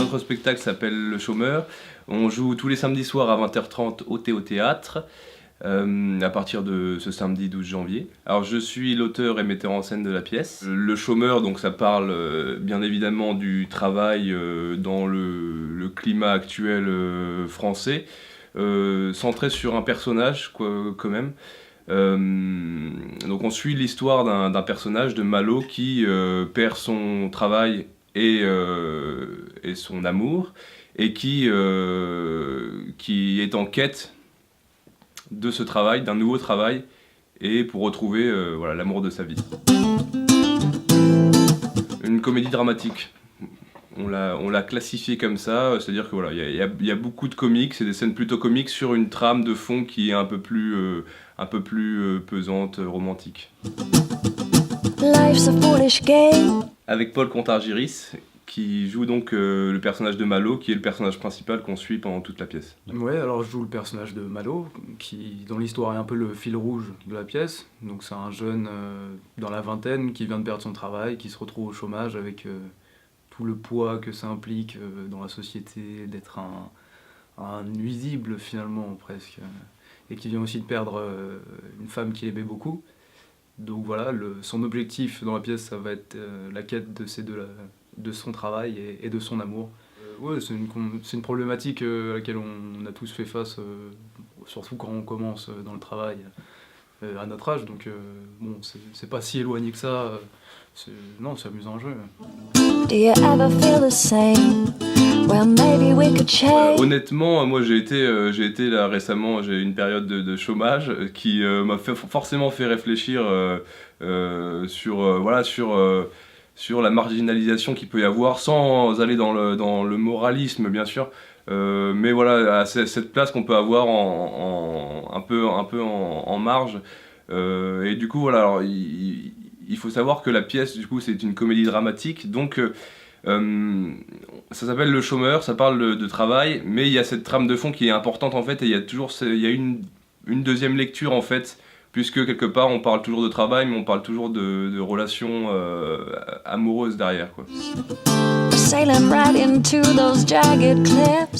Notre spectacle s'appelle Le Chômeur. On joue tous les samedis soirs à 20h30 au Théâtre, à partir de ce samedi 12 janvier. Alors je suis l'auteur et metteur en scène de la pièce. Le Chômeur, donc ça parle bien évidemment du travail dans le climat actuel français, centré sur un personnage quand même. Donc on suit l'histoire d'un personnage de Malo qui perd son travail et son amour, et qui est en quête de ce travail, d'un nouveau travail, et pour retrouver voilà, l'amour de sa vie. Une comédie dramatique. On l'a classifié comme ça, c'est-à-dire que voilà, il y a beaucoup de comiques, c'est des scènes plutôt comiques sur une trame de fond qui est un peu plus pesante, romantique. Life's a foolish game. Avec Paul Contargiris, qui joue donc le personnage de Malo, qui est le personnage principal qu'on suit pendant toute la pièce. Ouais, alors je joue le personnage de Malo, qui dans l'histoire est un peu le fil rouge de la pièce. Donc c'est un jeune dans la vingtaine qui vient de perdre son travail, qui se retrouve au chômage avec tout le poids que ça implique dans la société, d'être un nuisible finalement presque, et qui vient aussi de perdre une femme qu'il aimait beaucoup. Donc voilà, son objectif dans la pièce, ça va être la quête de son travail et de son amour. Ouais, c'est une problématique à laquelle on a tous fait face, surtout quand on commence dans le travail à notre âge. Donc bon, c'est pas si éloigné que ça. Non, c'est amusant à jouer. Honnêtement, moi j'ai été là récemment, j'ai eu une période de chômage qui m'a forcément fait réfléchir sur la marginalisation qu'il peut y avoir, sans aller dans le moralisme bien sûr, mais voilà, à cette place qu'on peut avoir un peu en marge. Et du coup voilà, alors, il faut savoir que la pièce du coup c'est une comédie dramatique, donc ça s'appelle Le Chômeur, ça parle de travail, mais il y a cette trame de fond qui est importante en fait, et il y a une deuxième lecture en fait, puisque quelque part on parle toujours de travail, mais on parle toujours de relations amoureuses derrière, quoi.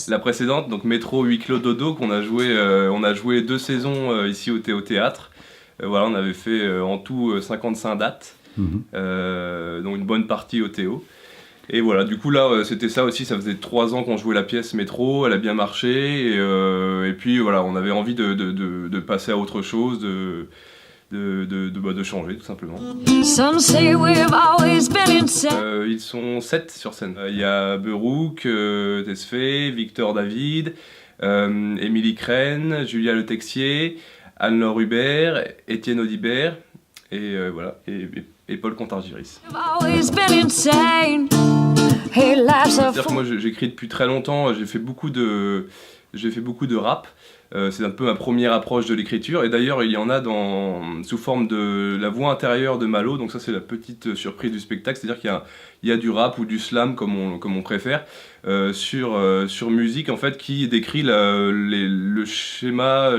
La précédente, donc Métro Huis Clos Dodo, on a joué 2 saisons ici au Théâtre. Voilà, on avait fait en tout 55 dates, donc une bonne partie au Théo. Et voilà, du coup là, c'était ça aussi, ça faisait 3 ans qu'on jouait la pièce Métro, elle a bien marché, et puis voilà, on avait envie de passer à autre chose, de changer tout simplement. Ils sont 7 sur scène. Il y a Berouk, Tesfaye, Victor David, Émilie Crène, Julia Le Texier, Anne-Laure Hubert, Étienne Audibert, et voilà, et Paul Contargiris. C'est-à-dire que moi j'écris depuis très longtemps, j'ai fait beaucoup de rap. C'est un peu ma première approche de l'écriture, et d'ailleurs il y en a sous forme de la voix intérieure de Malo, donc ça c'est la petite surprise du spectacle, c'est-à-dire qu'il y a du rap ou du slam comme on préfère, sur musique en fait, qui décrit le schéma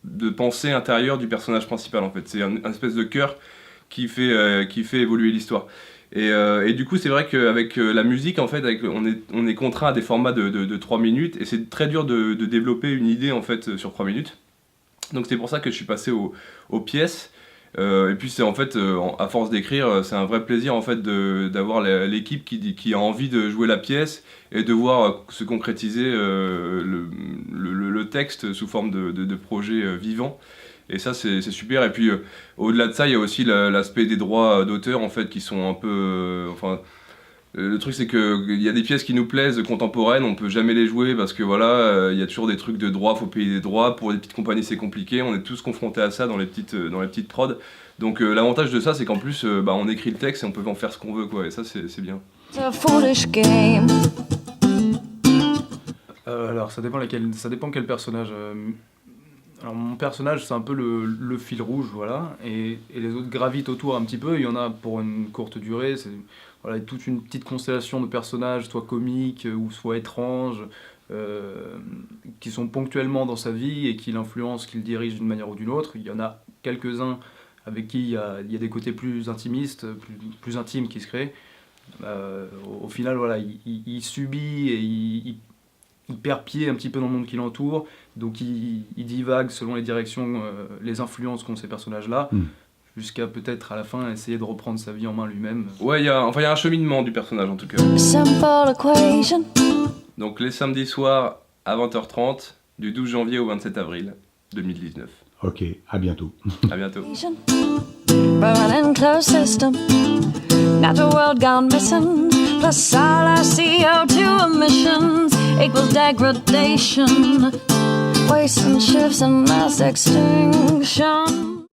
de pensée intérieure du personnage principal en fait. C'est un espèce de chœur qui fait évoluer l'histoire. Et du coup c'est vrai qu'avec la musique en fait, on est contraint à des formats de 3 minutes, et c'est très dur de développer une idée en fait sur 3 minutes. Donc c'est pour ça que je suis passé aux pièces, et puis c'est en fait à force d'écrire, c'est un vrai plaisir en fait d'avoir l'équipe qui a envie de jouer la pièce et de voir se concrétiser le texte sous forme de projet vivant. Et ça c'est super, et puis au-delà de ça il y a aussi l'aspect des droits d'auteur en fait, qui sont un peu le truc c'est qu'il y a des pièces qui nous plaisent contemporaines, on peut jamais les jouer parce que voilà, il y a toujours des trucs de droits, faut payer des droits, pour les petites compagnies c'est compliqué, on est tous confrontés à ça dans les petites prods. Donc l'avantage de ça c'est qu'en plus on écrit le texte et on peut en faire ce qu'on veut, quoi, et ça c'est bien. Alors ça dépend quel personnage. Alors mon personnage c'est un peu le fil rouge, voilà, et les autres gravitent autour un petit peu. Il y en a pour une courte durée, c'est voilà, toute une petite constellation de personnages, soit comiques ou soit étranges, qui sont ponctuellement dans sa vie et qui l'influencent, qui le dirigent d'une manière ou d'une autre. Il y en a quelques-uns avec qui il y a des côtés plus intimistes, plus intimes qui se créent. Au final, voilà, il subit et il perd pied un petit peu dans le monde qui l'entoure, donc il divague selon les directions, les influences qu'ont ces personnages-là, jusqu'à peut-être à la fin essayer de reprendre sa vie en main lui-même. Ouais, il y a un cheminement du personnage en tout cas. Simple equation. Donc les samedis soirs à 20h30, du 12 janvier au 27 avril 2019. Ok, à bientôt. À bientôt. Running closed system. Natural world gone missing. Plus all our CO2 emissions equals degradation. Waste and shifts and mass extinction.